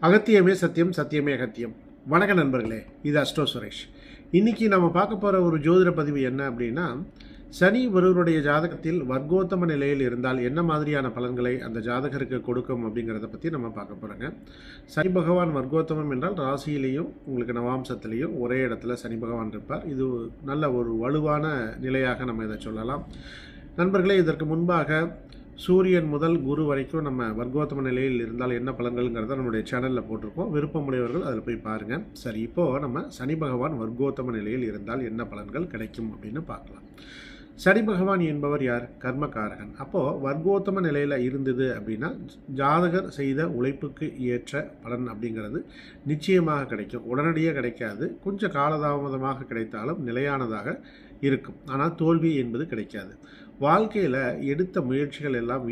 அகத்தியமே சத்தியம், சத்தியமே அகத்தியம். வணக்க நண்பர்களே, இது அஸ்ட்ரோ சுரேஷ். இன்றைக்கி நம்ம பார்க்க போகிற ஒரு ஜோதிட பதிவு என்ன அப்படின்னா, சனி ஒருவருடைய ஜாதகத்தில் வர்க்கோத்தம நிலையில் இருந்தால் என்ன மாதிரியான பலன்களை அந்த ஜாதகருக்கு கொடுக்கும் அப்படிங்கிறத பற்றி நம்ம பார்க்க போகிறோங்க. சனி பகவான் வர்க்கோத்தமம் என்றால் ராசியிலையும் உங்களுக்கு நவாம்சத்திலையும் ஒரே இடத்துல சனி பகவான் இருப்பார். இது நல்ல ஒரு வலுவான நிலையாக நம்ம இதை சொல்லலாம். நண்பர்களே, இதற்கு முன்பாக சூரியன் முதல் குரு வரைக்கும் நம்ம வர்க்கோத்தம நிலையில் இருந்தால் என்ன பலன்கள்ங்கிறத நம்மளுடைய சேனலில் போட்டிருக்கோம். விருப்பமுடையவர்கள் அதில் போய் பாருங்கள். சரி, இப்போது நம்ம சனி பகவான் வர்க்கோத்தம நிலையில் இருந்தால் என்ன பலன்கள் கிடைக்கும் அப்படின்னு பார்க்கலாம். சனி பகவான் என்பவர் யார்? கர்மகாரகன். அப்போது வர்க்கோத்தம நிலையில் இருந்தது அப்படின்னா ஜாதகர் செய்த உழைப்புக்கு ஏற்ற பலன் அப்படிங்கிறது நிச்சயமாக கிடைக்கும். உடனடியாக கிடைக்காது, கொஞ்சம் காலதாமதமாக கிடைத்தாலும் நிலையானதாக இருக்கும். ஆனால் தோல்வி என்பது கிடைக்காது. வாழ்க்கையில் எடுத்த முயற்சிகள் எல்லாம்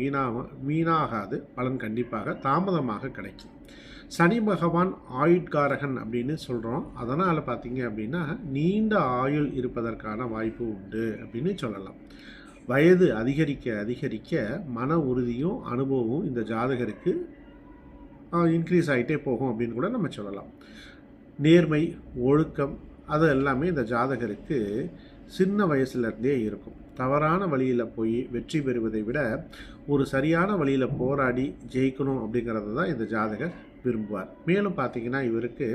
வீணாகாது, பலன் கண்டிப்பாக தாமதமாக கிடைக்கும். சனி பகவான் ஆயுட்காரகன் அப்படின்னு சொல்கிறோம். அதனால் பார்த்தீங்க அப்படின்னா நீண்ட ஆயுள் இருப்பதற்கான வாய்ப்பு உண்டு அப்படின்னு சொல்லலாம். வயது அதிகரிக்க அதிகரிக்க மன உறுதியும் அனுபவமும் இந்த ஜாதகருக்கு இன்க்ரீஸ் ஆகிட்டே போகும் அப்படின்னு கூட நம்ம சொல்லலாம். நேர்மை, ஒழுக்கம் அது எல்லாமே இந்த ஜாதகருக்கு சின்ன வயசுலேருந்தே இருக்கும். தவறான வழியில் போய் வெற்றி பெறுவதை விட ஒரு சரியான வழியில் போராடி ஜெயிக்கணும் அப்படிங்கிறது தான் இந்த ஜாதகர் விரும்புவார். மேலும் பார்த்திங்கன்னா இவருக்கு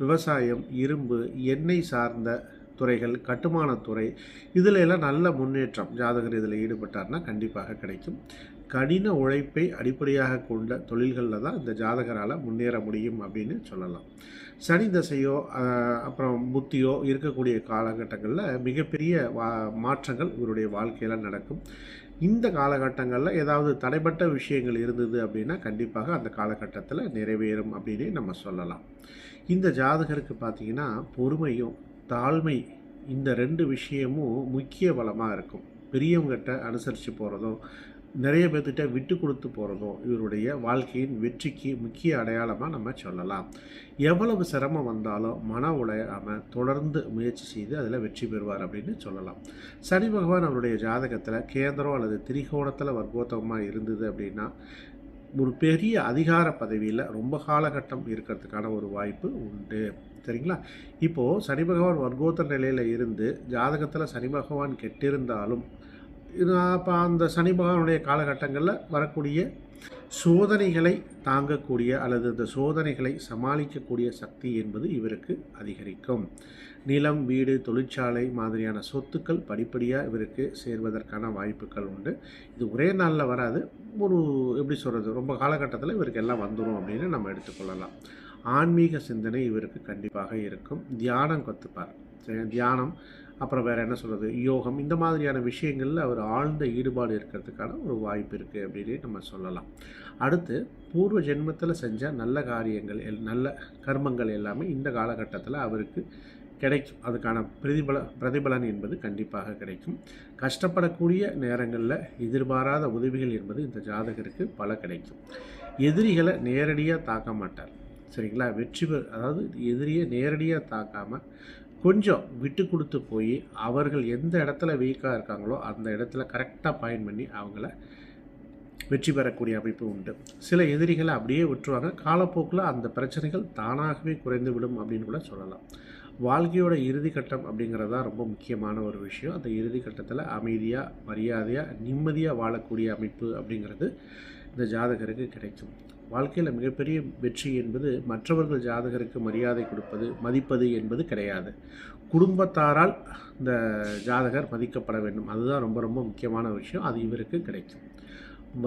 விவசாயம், இரும்பு, எண்ணெய் சார்ந்த துறைகள், கட்டுமானத்துறை இதில் எல்லாம் நல்ல முன்னேற்றம் ஜாதகர் இதில் ஈடுபட்டார்னா கண்டிப்பாக கிடைக்கும். கடின உழைப்பை அடிப்படையாக கொண்ட தொழில்களில் தான் இந்த ஜாதகரால் முன்னேற முடியும் அப்படின்னு சொல்லலாம். சனி தசையோ அப்புறம் புத்தியோ இருக்கக்கூடிய காலகட்டங்களில் மிகப்பெரிய மாற்றங்கள் இவருடைய வாழ்க்கையில் நடக்கும். இந்த காலகட்டங்களில் ஏதாவது தடைப்பட்ட விஷயங்கள் இருந்தது அப்படின்னா கண்டிப்பாக அந்த காலகட்டத்தில் நிறைவேறும் அப்படின்னு நம்ம சொல்லலாம். இந்த ஜாதகருக்கு பார்த்திங்கன்னா பொறுமையும் தாழ்மை இந்த ரெண்டு விஷயமும் முக்கிய பலமாக இருக்கும். பெரியவங்ககிட்ட அனுசரித்து போகிறதும் நிறைய பேர்த்திட்ட விட்டு கொடுத்து போகிறதும் இவருடைய வாழ்க்கையின் வெற்றிக்கு முக்கிய அடையாளமாக நம்ம சொல்லலாம். எவ்வளவு சிரமம் வந்தாலும் மன உடையாமல் தொடர்ந்து முயற்சி செய்து அதில் வெற்றி பெறுவார் அப்படின்னு சொல்லலாம். சனி பகவான் அவருடைய ஜாதகத்தில் கேந்திரம் அல்லது திரிகோணத்தில் வர்க்கோத்தமமாக இருந்தது அப்படின்னா ஒரு பெரிய அதிகார பதவியில் ரொம்ப காலகட்டம் இருக்கிறதுக்கான ஒரு வாய்ப்பு உண்டு. சரிங்களா? இப்போது சனி பகவான் வர்க்கோத்தர நிலையில் இருந்து ஜாதகத்தில் சனி பகவான் கெட்டிருந்தாலும் அப்போ அந்த சனி பகவானுடைய காலகட்டங்களில் வரக்கூடிய சோதனைகளை தாங்கக்கூடிய அல்லது இந்த சோதனைகளை சமாளிக்கக்கூடிய சக்தி என்பது இவருக்கு அதிகரிக்கும். நிலம், வீடு, தொழிற்சாலை மாதிரியான சொத்துக்கள் படிப்படியாக இவருக்கு சேர்வதற்கான வாய்ப்புகள் உண்டு. இது ஒரே நாளில் வராது. ஒரு எப்படி சொல்கிறது, ரொம்ப காலகட்டத்தில் இவருக்கு எல்லாம் வந்துடும் அப்படின்னு நம்ம எடுத்துக்கொள்ளலாம். ஆன்மீக சிந்தனை இவருக்கு கண்டிப்பாக இருக்கும். தியானம் கற்றுப்பார். தியானம் அப்புறம் வேறு என்ன சொல்கிறது, யோகம் இந்த மாதிரியான விஷயங்களில் அவர் ஆழ்ந்த ஈடுபாடு இருக்கிறதுக்கான ஒரு வாய்ப்பு இருக்குது அப்படின்னு நம்ம சொல்லலாம். அடுத்து பூர்வ ஜென்மத்தில் செஞ்ச நல்ல காரியங்கள் நல்ல கர்மங்கள் எல்லாமே இந்த காலகட்டத்தில் அவருக்கு கிடைக்கும். அதுக்கான பிரதிபலன் என்பது கண்டிப்பாக கிடைக்கும். கஷ்டப்படக்கூடிய நேரங்களில் எதிர்பாராத உதவிகள் என்பது இந்த ஜாதகருக்கு பல கிடைக்கும். எதிரிகளை நேரடியாக தாக்க மாட்டார். சரிங்களா? அதாவது எதிரியை நேரடியாக தாக்காமல் கொஞ்சம் விட்டு கொடுத்து போய் அவர்கள் எந்த இடத்துல வீக்காக இருக்காங்களோ அந்த இடத்துல கரெக்டாக பாயிண்ட் பண்ணி அவங்கள வெற்றி பெறக்கூடிய அமைப்பு உண்டு. சில எதிரிகளை அப்படியே விட்டுருவாங்க. காலப்போக்கில் அந்த பிரச்சனைகள் தானாகவே குறைந்து விடும் அப்படின்னு கூட சொல்லலாம். வாழ்க்கையோட இறுதி கட்டம் அப்படிங்கிறது தான் ரொம்ப முக்கியமான ஒரு விஷயம். அந்த இறுதி கட்டத்தில் அமைதியாக, மரியாதையாக, நிம்மதியாக வாழக்கூடிய அமைப்பு அப்படிங்கிறது இந்த ஜாதகருக்கு கிடைக்கும். வாழ்க்கையில் மிகப்பெரிய வெற்றி என்பது மற்றவர்கள் ஜாதகருக்கு மரியாதை கொடுப்பது, மதிப்பது என்பது கிடையாது. குடும்பத்தாரால் இந்த ஜாதகர் மதிக்கப்பட வேண்டும். அதுதான் ரொம்ப ரொம்ப முக்கியமான விஷயம். அது இவருக்கு கிடைக்கும்.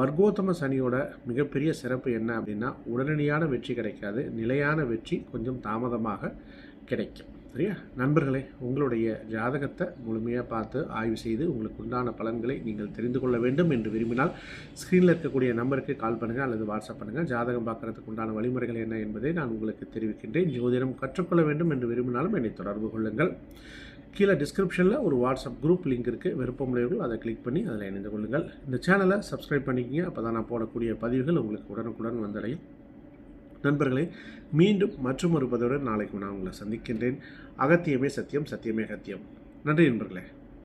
வர்க்கோத்தம சனியோட மிகப்பெரிய சிறப்பு என்ன அப்படின்னா உடனடியான வெற்றி கிடைக்காது, நிலையான வெற்றி கொஞ்சம் தாமதமாக கிடைக்கும். சரியா நண்பர்களே, உங்களுடைய ஜாதகத்தை முழுமையாக பார்த்து ஆய்வு செய்து உங்களுக்கு உண்டான பலன்களை நீங்கள் தெரிந்து கொள்ள வேண்டும் என்று விரும்பினால் ஸ்க்ரீனில் இருக்கக்கூடிய நம்பருக்கு கால் பண்ணுங்கள் அல்லது வாட்ஸ்அப் பண்ணுங்கள். ஜாதகம் பார்க்குறதுக்கு உண்டான வழிமுறைகள் என்ன என்பதை நான் உங்களுக்கு தெரிவிக்கின்றேன். ஜோதிடம் கற்றுக்கொள்ள வேண்டும் என்று விரும்பினாலும் என்னை தொடர்பு கொள்ளுங்கள். கீழே டிஸ்கிரிப்ஷனில் ஒரு வாட்ஸ்அப் குரூப் லிங்க் இருக்குது. விருப்பமுடையவர்கள் அதை கிளிக் பண்ணி அதில் இணைந்து கொள்ளுங்கள். இந்த சேனலை சப்ஸ்கிரைப் பண்ணிக்கிங்க. அப்போ தான் நான் போடக்கூடிய பதிவுகள் உங்களுக்கு உடனுக்குடன் வந்தடையும். நண்பர்களே, மீண்டும் மற்றும் ஒரு பதிவுடன் நாளைக்கு நான் உங்களை சந்திக்கின்றேன். அகத்தியமே சத்தியம், சத்தியமே அகத்தியம். நன்றி நண்பர்களே.